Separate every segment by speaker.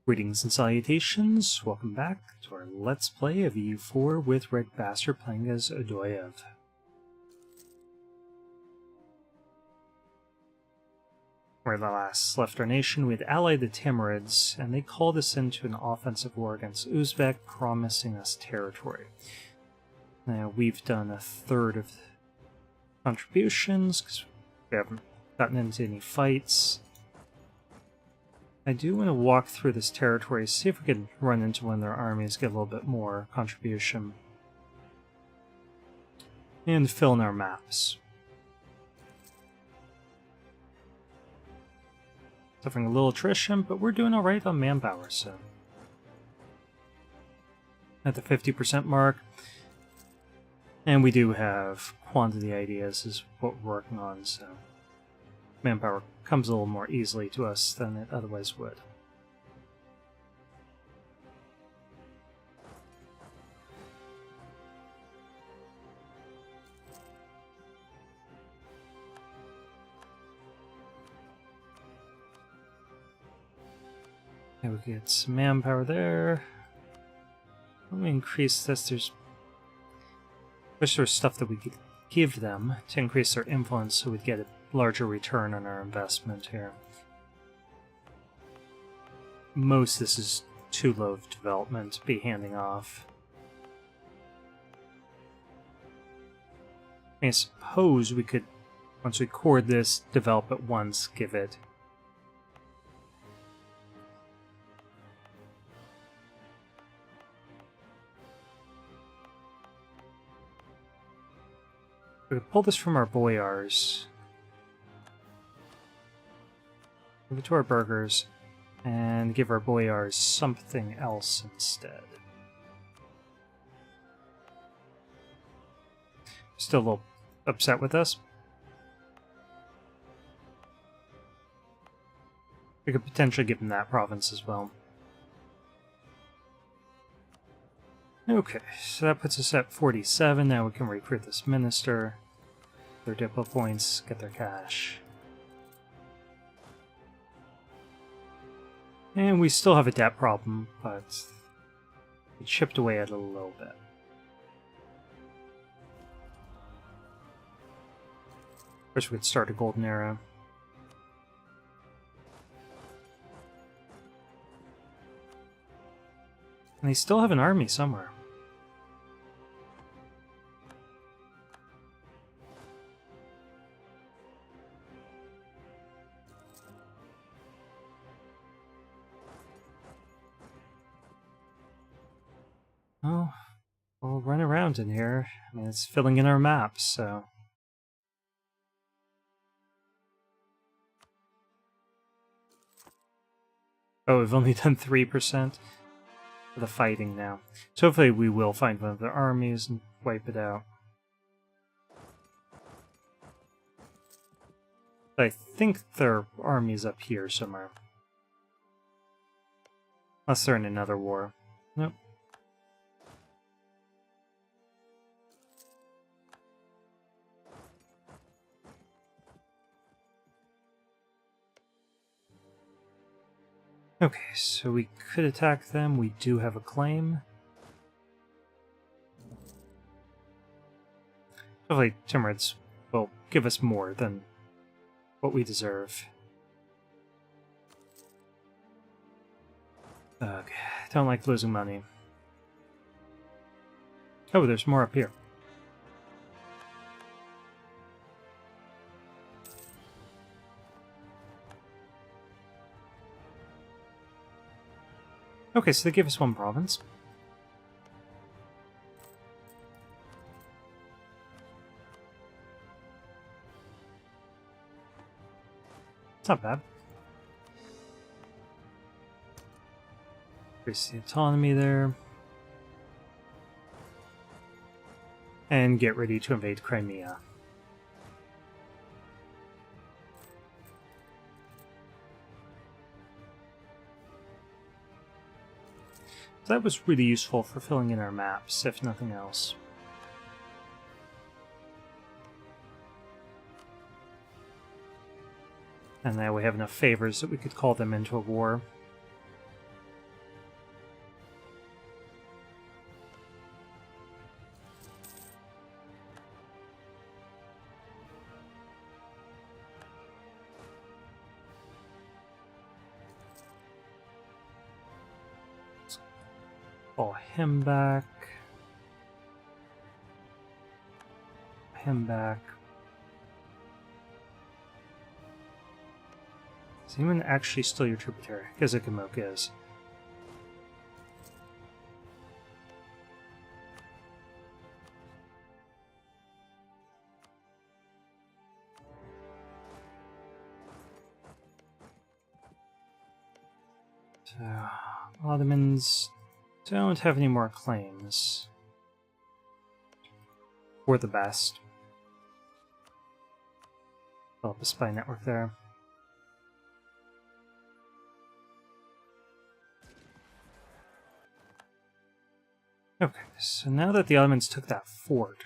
Speaker 1: Greetings and salutations, welcome back to our Let's Play of EU4 with RedBstrd playing as Odoyev. Where the last left our nation, we had allied the Timurids, and they called us into an offensive war against Uzbek, promising us territory. Now, we've done a third of contributions, because we haven't gotten into any fights. I do want to walk through this territory, see if we can run into one of their armies, get a little bit more contribution. And fill in our maps. Suffering a little attrition, but we're doing alright on manpower, so. At the 50% mark. And we do have quantity ideas is what we're working on, so. Manpower comes a little more easily to us than it otherwise would. Okay, we get some manpower there. Let me increase this. There's sort of stuff that we could give them to increase their influence so we'd get a larger return on our investment here. Most this is too low of development to be handing off. I suppose we could, once we cord this, develop it once, give it. We could pull this from our boyars. Give it to our burghers, and give our boyars something else instead. Still a little upset with us. We could potentially give them that province as well. Okay, so that puts us at 47. Now we can recruit this minister. Their diplo points, get their cash. And we still have a debt problem, but it chipped away at it a little bit. First we could start a golden era. And they still have an army somewhere. Oh, we'll run around in here. I mean, it's filling in our maps, so. Oh, we've only done 3% of the fighting now. So hopefully we will find one of their armies and wipe it out. But I think their army's up here somewhere. Unless they're in another war. Nope. Okay, so we could attack them. We do have a claim. Hopefully Timurids will give us more than what we deserve. Okay, don't like losing money. Oh, there's more up here. Okay, so they give us one province. It's not bad. Increase the autonomy there. And get ready to invade Crimea. That was really useful for filling in our maps, if nothing else. And now we have enough favors that we could call them into a war. Call him back. Him back. Is anyone actually still your tributary? Kazukamoku is. So, Ottomans don't have any more claims. For the best. Develop a spy network there. Okay, so now that the Ottomans took that fort,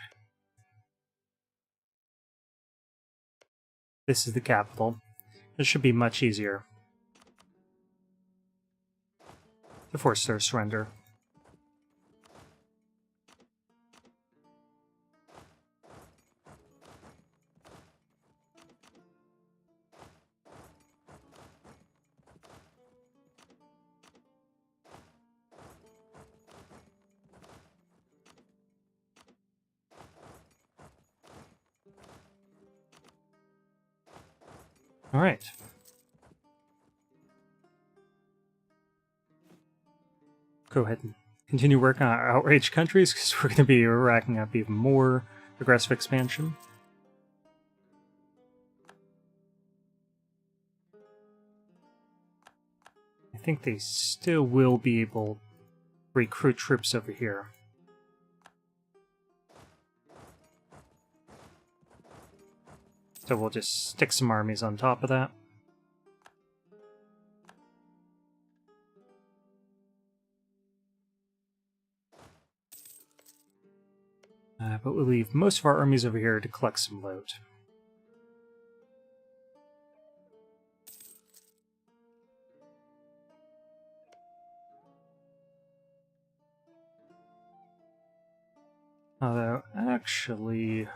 Speaker 1: this is the capital. This should be much easier to force their surrender. All right. Go ahead and continue working on our outraged countries, because we're going to be racking up even more aggressive expansion. I think they still will be able to recruit troops over here. So we'll just stick some armies on top of that. But we'll leave most of our armies over here to collect some loot. Although, actually, we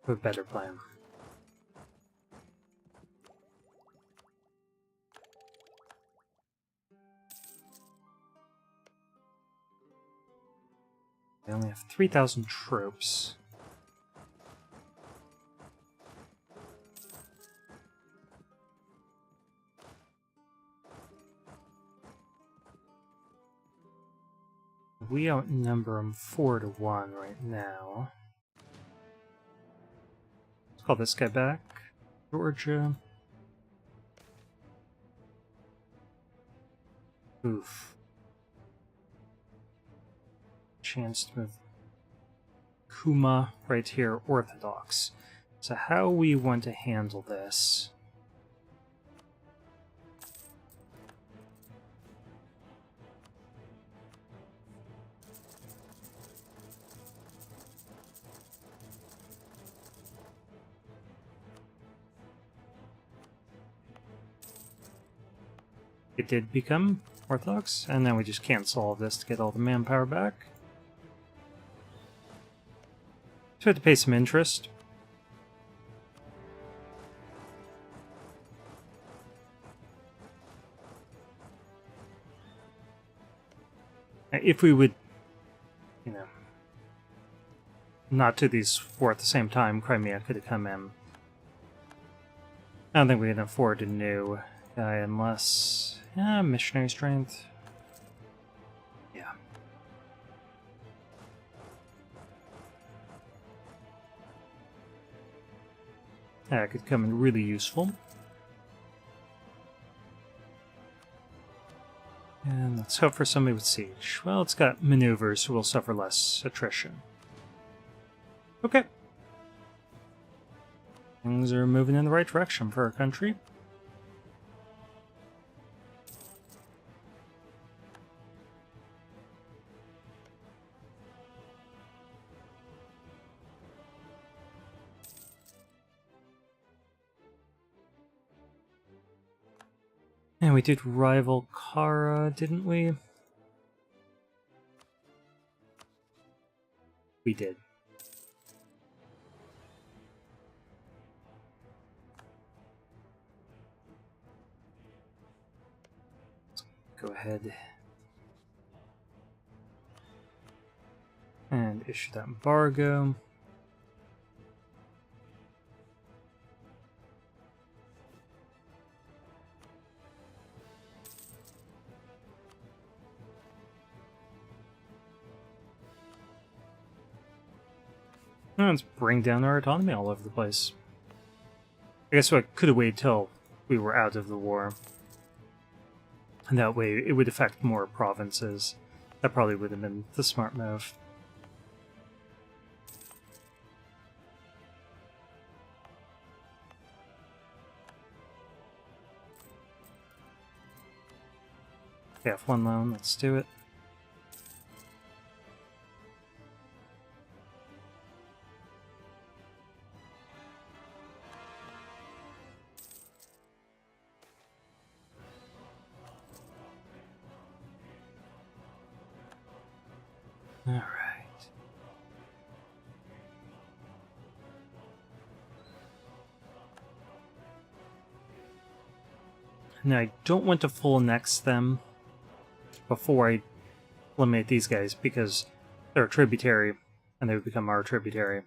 Speaker 1: have a better plan. They only have 3,000 troops. We outnumber them 4-1 right now. Let's call this guy back. Georgia. Oof. Chance to move Kuma right here, Orthodox. So how we want to handle this? It did become Orthodox, and then we just cancel all of this to get all the manpower back. So we have to pay some interest. If we would, you know, not do these four at the same time, Crimea could have come in. I don't think we can afford a new guy unless... yeah, missionary strength. Yeah. That could come in really useful. And let's hope for somebody with siege. Well, it's got maneuvers, so we'll suffer less attrition. Okay. Things are moving in the right direction for our country. And we did rival Kara, didn't we? We did. Let's go ahead. and issue that embargo. And let's bring down our autonomy all over the place. I guess I could have waited till we were out of the war. And that way it would affect more provinces. That probably would have been the smart move. Okay, have one loan, let's do it. All right. Now I don't want to full annex them before I eliminate these guys because they're a tributary and they would become our tributary.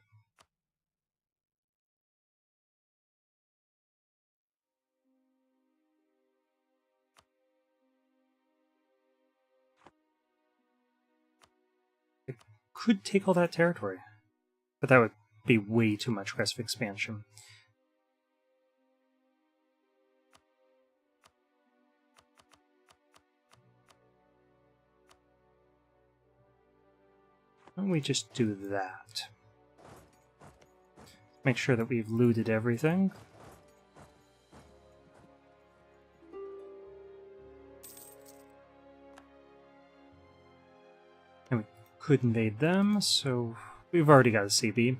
Speaker 1: I could take all that territory, but that would be way too much aggressive expansion. Why don't we just do that? Make sure that we've looted everything. And we could invade them, so we've already got a CB.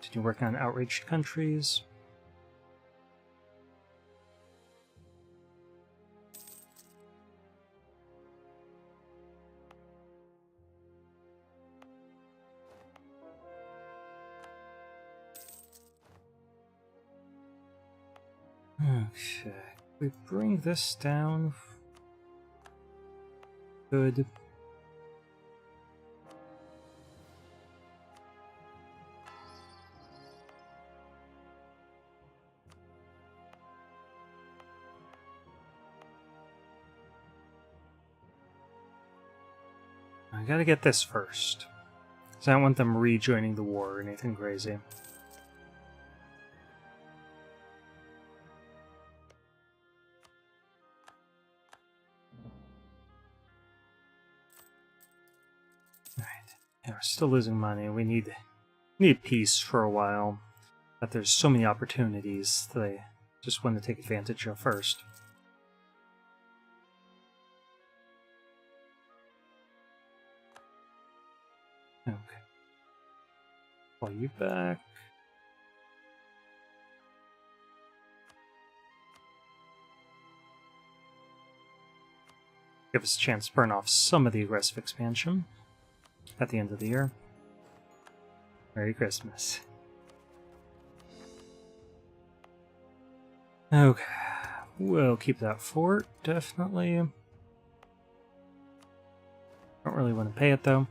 Speaker 1: Continue working on outraged countries. Okay, we bring this down. Good. I gotta get this first, because I don't want them rejoining the war or anything crazy. Yeah, we're still losing money. We need peace for a while. But there's so many opportunities that I just want to take advantage of first. Okay. Call you back. Give us a chance to burn off some of the aggressive expansion at the end of the year. Merry Christmas. Okay, we'll keep that fort, definitely. Don't really want to pay it, though.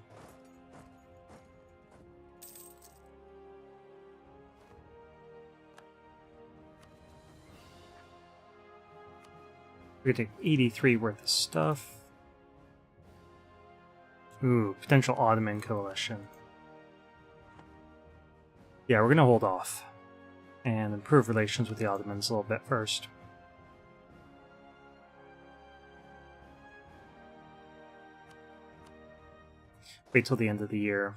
Speaker 1: We could take 83 worth of stuff. Ooh, potential Ottoman coalition. Yeah, we're gonna hold off and improve relations with the Ottomans a little bit first. Wait till the end of the year.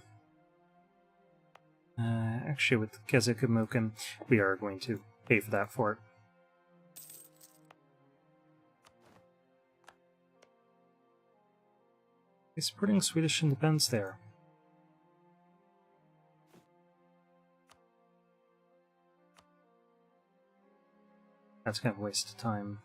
Speaker 1: Actually, with Gezikumukin, we are going to pay for that fort. He's supporting Swedish independence there. That's kind of a waste of time.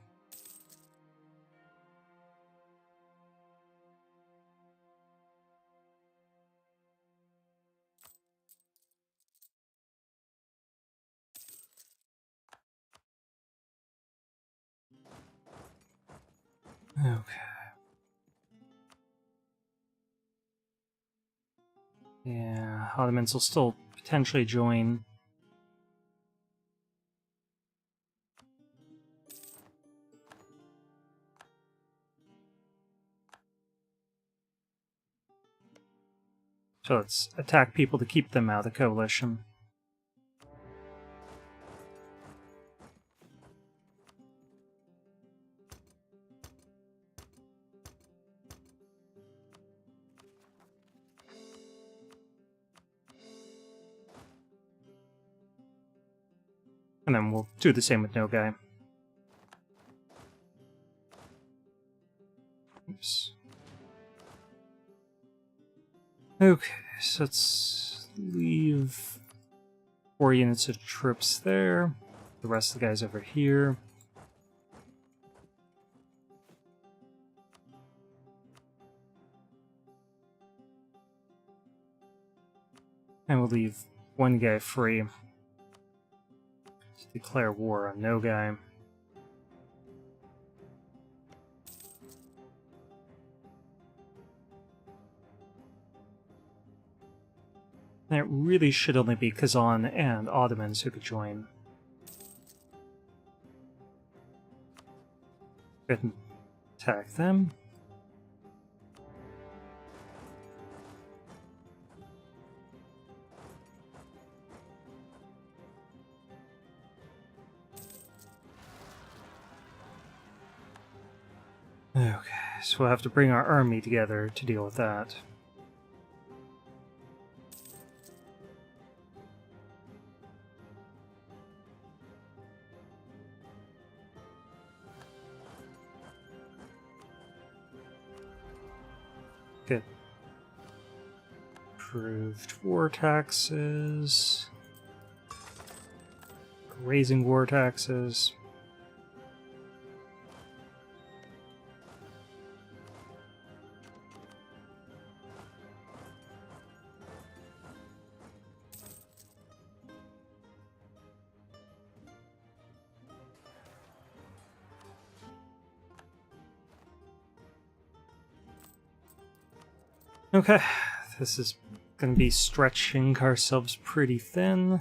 Speaker 1: Yeah, Ottomans will still potentially join. So let's attack people to keep them out of the coalition. And then we'll do the same with Nogai. Oops. Okay, so let's leave 4 units of troops there. The rest of the guys over here. And we'll leave 1 guy free to declare war on Nogai. And it really should only be Kazan and Ottomans who could join. Go ahead and attack them. Okay, so we'll have to bring our army together to deal with that. Good. Approved war taxes. Raising war taxes. Okay, this is going to be stretching ourselves pretty thin.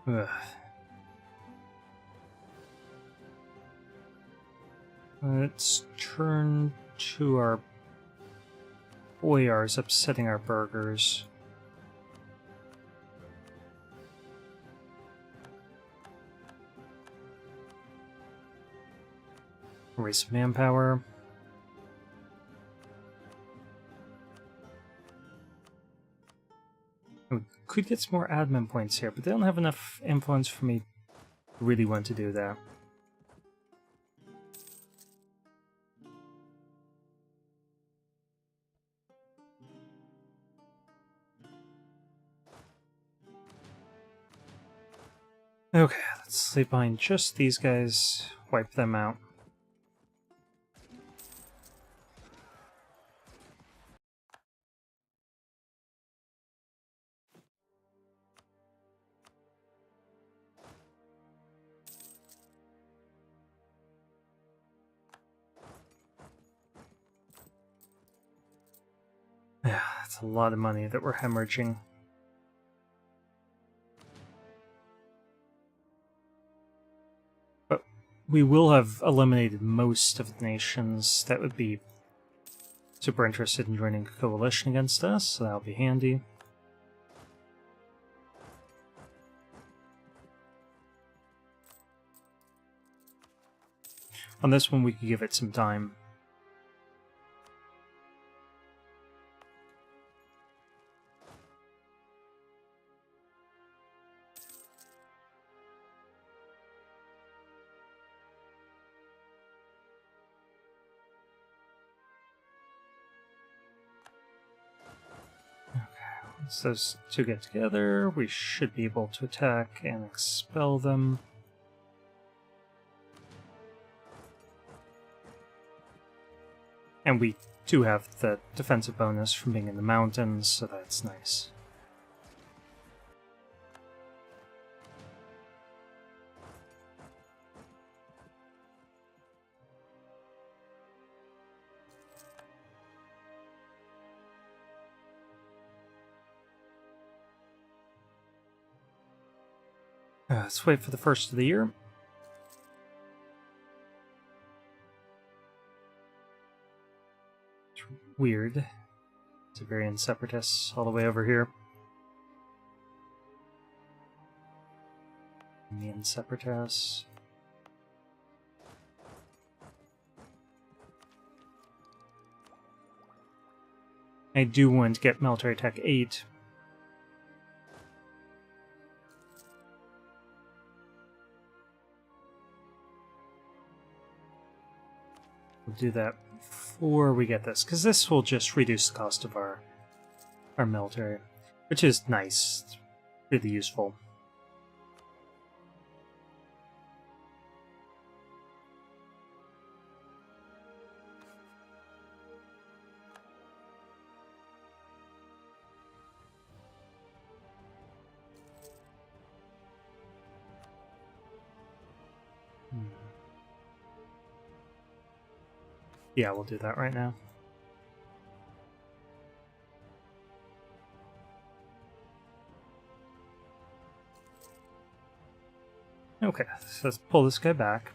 Speaker 1: Ugh. Let's turn to our boyars upsetting our burghers. Raise some manpower. We could get some more admin points here, but they don't have enough influence for me to really want to do that. Okay, let's sleep behind just these guys, wipe them out. Yeah, that's a lot of money that we're hemorrhaging. But we will have eliminated most of the nations that would be super interested in joining a coalition against us, so that'll be handy. On this one, we could give it some time. Once those two get together, we should be able to attack and expel them. And we do have the defensive bonus from being in the mountains, so that's nice. Let's wait for the first of the year. It's weird. Siberian separatists all the way over here. Indian separatists. I do want to get military tech 8. We'll do that before we get this, because this will just reduce the cost of our military, which is nice. It's really useful. Yeah, we'll do that right now. Okay, so let's pull this guy back.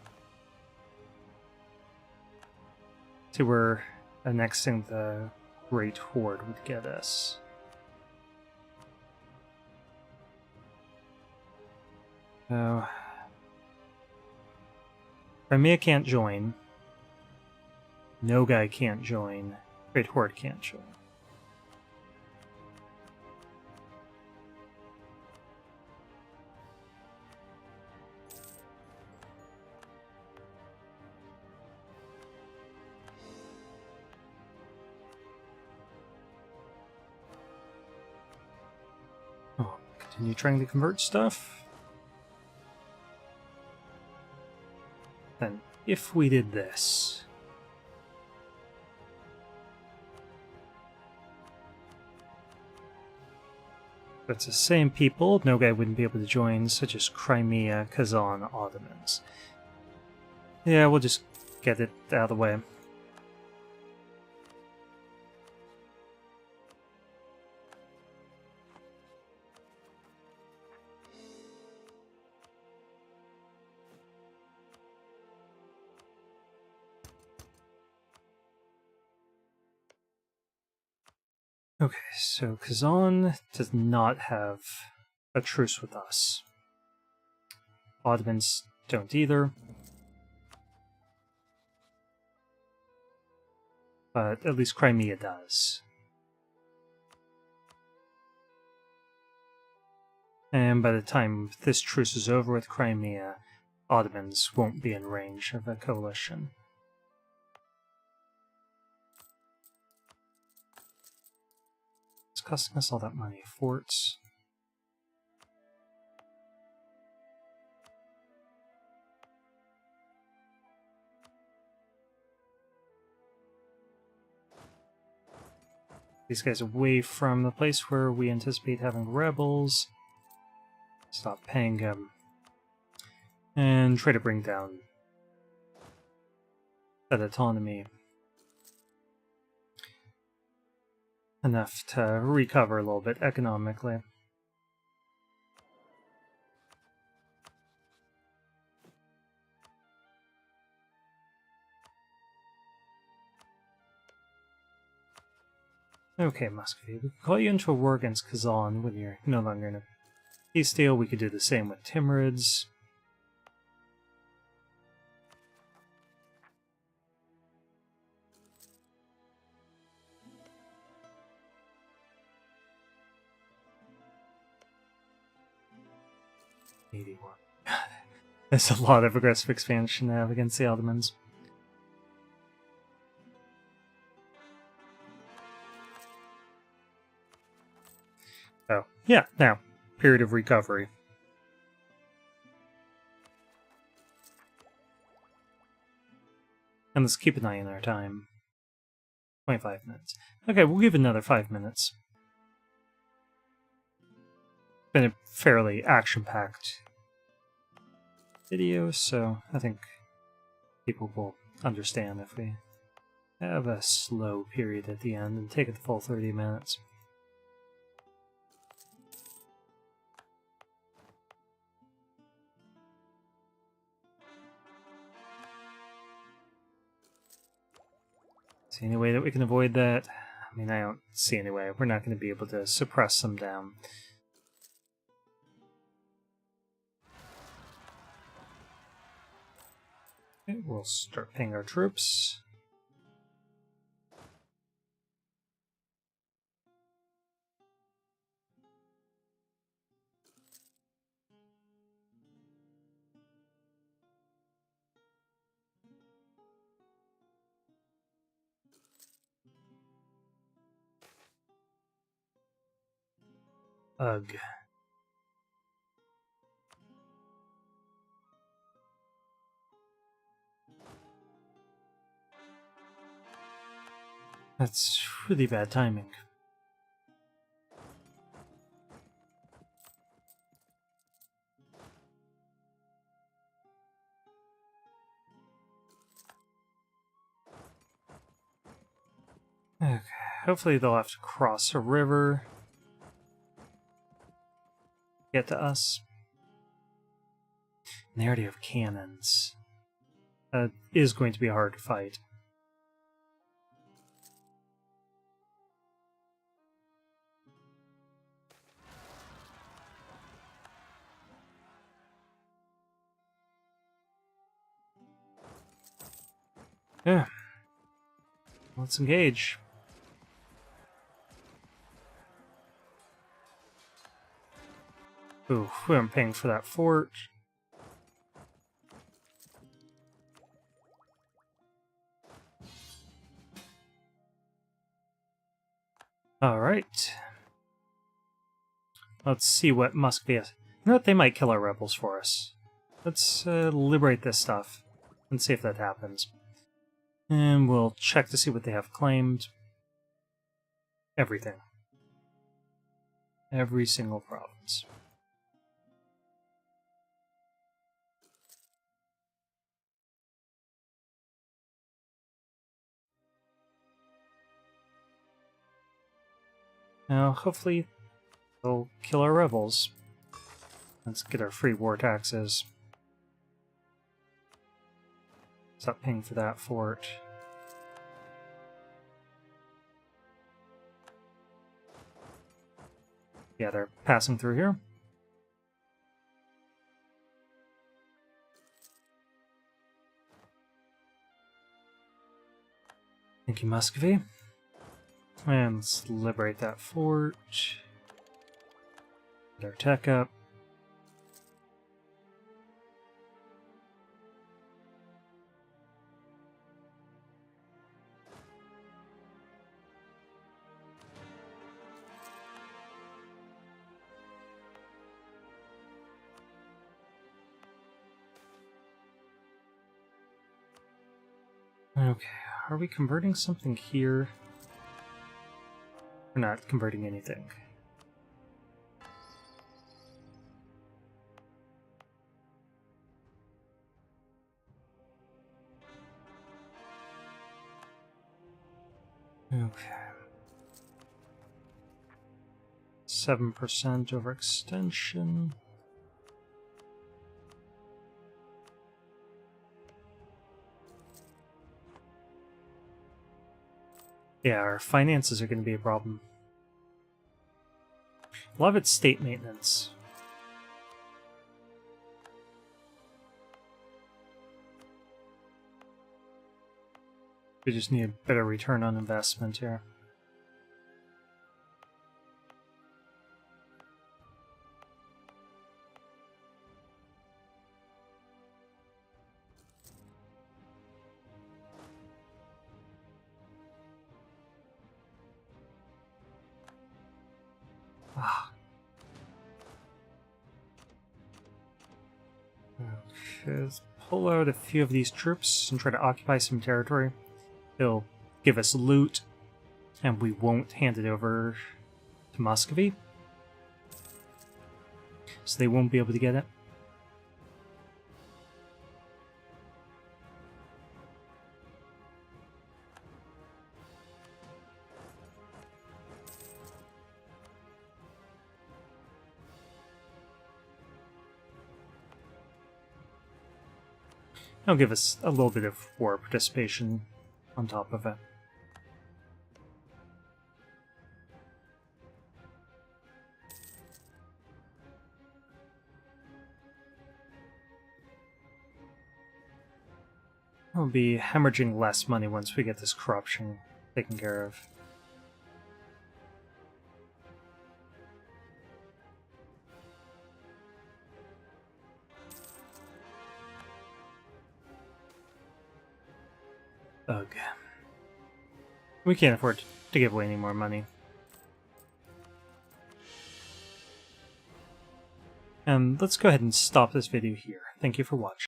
Speaker 1: See where annexing the Great Horde would get us. So, Crimea can't join. No guy can't join. Great Horde can't join. Oh, continue trying to convert stuff. Then, if we did this. It's the same people, no guy wouldn't be able to join, such as Crimea, Kazan, Ottomans. Yeah, we'll just get it out of the way. Okay, so Kazan does not have a truce with us. Ottomans don't either. But at least Crimea does. And by the time this truce is over with Crimea, Ottomans won't be in range of a coalition. It's costing us all that money. Forts. These guys away from the place where we anticipate having rebels. Stop paying them. And try to bring down that autonomy enough to recover a little bit economically. Okay, Muscovy, we can call you into a war against Kazan when you're no longer in a peace deal. We could do the same with Timurids. There's a lot of aggressive expansion to have against the Ottomans. Oh, yeah, now, period of recovery. And let's keep an eye on our time. 25 minutes. Okay, we'll give another 5 minutes. Been a fairly action-packed video, so I think people will understand if we have a slow period at the end and take it the full 30 minutes. there any way that we can avoid that? I mean, I don't see any way. We're not going to be able to suppress them down. Okay, we'll start paying our troops. Ugh. That's really bad timing. Okay, hopefully they'll have to cross a river to get to us. And they already have cannons. That is going to be hard to fight. Yeah. Let's engage. Ooh, we aren't paying for that fort. Alright. Let's see what Muscovy has. You know what? They might kill our rebels for us. Let's liberate this stuff and see if that happens. And we'll check to see what they have claimed. Everything. Every single province. Now, hopefully, they'll kill our rebels. Let's get our free war taxes. Stop paying for that fort. Yeah, they're passing through here. Thank you, Muscovy. And let's liberate that fort. Get our tech up. Okay, are we converting something here? We're not converting anything. Okay. 7% overextension. Yeah, our finances are going to be a problem. A lot of it's state maintenance. We just need a better return on investment here. Okay, let's pull out a few of these troops and try to occupy some territory. It'll give us loot, and we won't hand it over to Muscovy. So they won't be able to get it. It'll give us a little bit of war participation on top of it. We'll be hemorrhaging less money once we get this corruption taken care of. Ugh. We can't afford to give away any more money. And let's go ahead and stop this video here. Thank you for watching.